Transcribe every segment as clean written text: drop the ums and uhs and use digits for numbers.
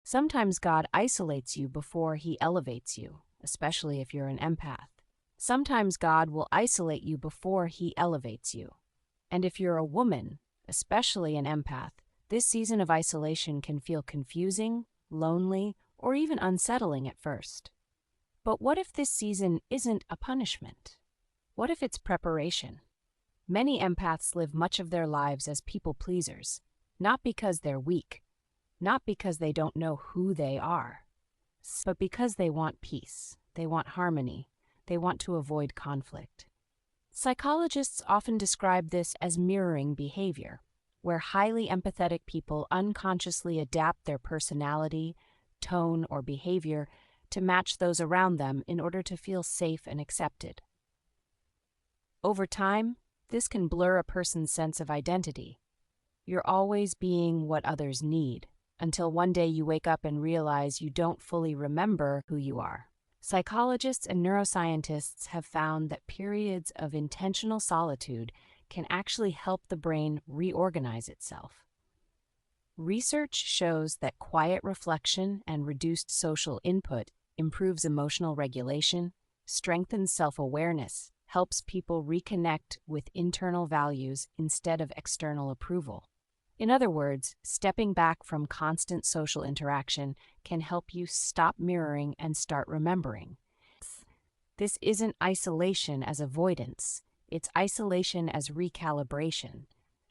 Sometimes God isolates you before he elevates you, especially if you're an empath. Sometimes God will isolate you before he elevates you. And if you're a woman, especially an empath, this season of isolation can feel confusing, lonely, or even unsettling at first. But what if this season isn't a punishment? What if it's preparation? Many empaths live much of their lives as people pleasers, not because they're weak, not because they don't know who they are, but because they want peace, they want harmony, they want to avoid conflict. Psychologists often describe this as mirroring behavior, where highly empathetic people unconsciously adapt their personality, tone, or behavior to match those around them in order to feel safe and accepted. Over time, this can blur a person's sense of identity. You're always being what others need, until one day you wake up and realize you don't fully remember who you are. Psychologists and neuroscientists have found that periods of intentional solitude can actually help the brain reorganize itself. Research shows that quiet reflection and reduced social input improves emotional regulation, strengthens self-awareness, helps people reconnect with internal values instead of external approval. In other words, stepping back from constant social interaction can help you stop mirroring and start remembering. This isn't isolation as avoidance, it's isolation as recalibration.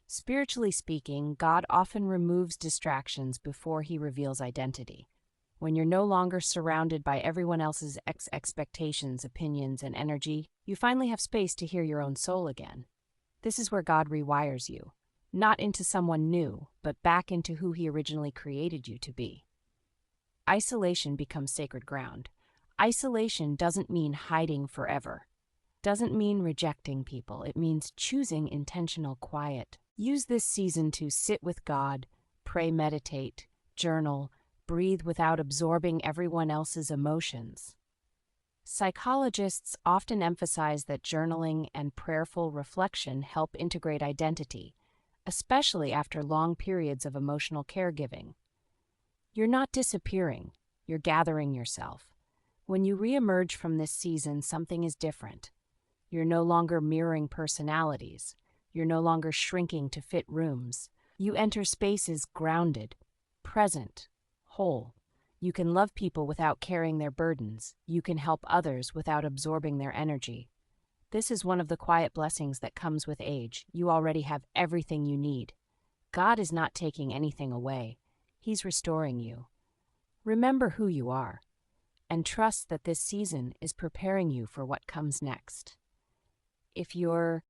Spiritually speaking, God often removes distractions before he reveals identity. When you're no longer surrounded by everyone else's expectations, opinions, and energy, you finally have space to hear your own soul again. This is where God rewires you, not into someone new, but back into who he originally created you to be. Isolation becomes sacred ground. Isolation doesn't mean hiding forever. Doesn't mean rejecting people. It means choosing intentional quiet. Use this season to sit with God, pray, meditate, journal, breathe without absorbing everyone else's emotions. Psychologists often emphasize that journaling and prayerful reflection help integrate identity, especially after long periods of emotional caregiving. You're not disappearing, you're gathering yourself. When you reemerge from this season, something is different. You're no longer mirroring personalities. You're no longer shrinking to fit rooms. You enter spaces grounded, present, whole. You can love people without carrying their burdens. You can help others without absorbing their energy. This is one of the quiet blessings that comes with age. You already have everything you need. God is not taking anything away. He's restoring you. Remember who you are, and trust that this season is preparing you for what comes next. If you're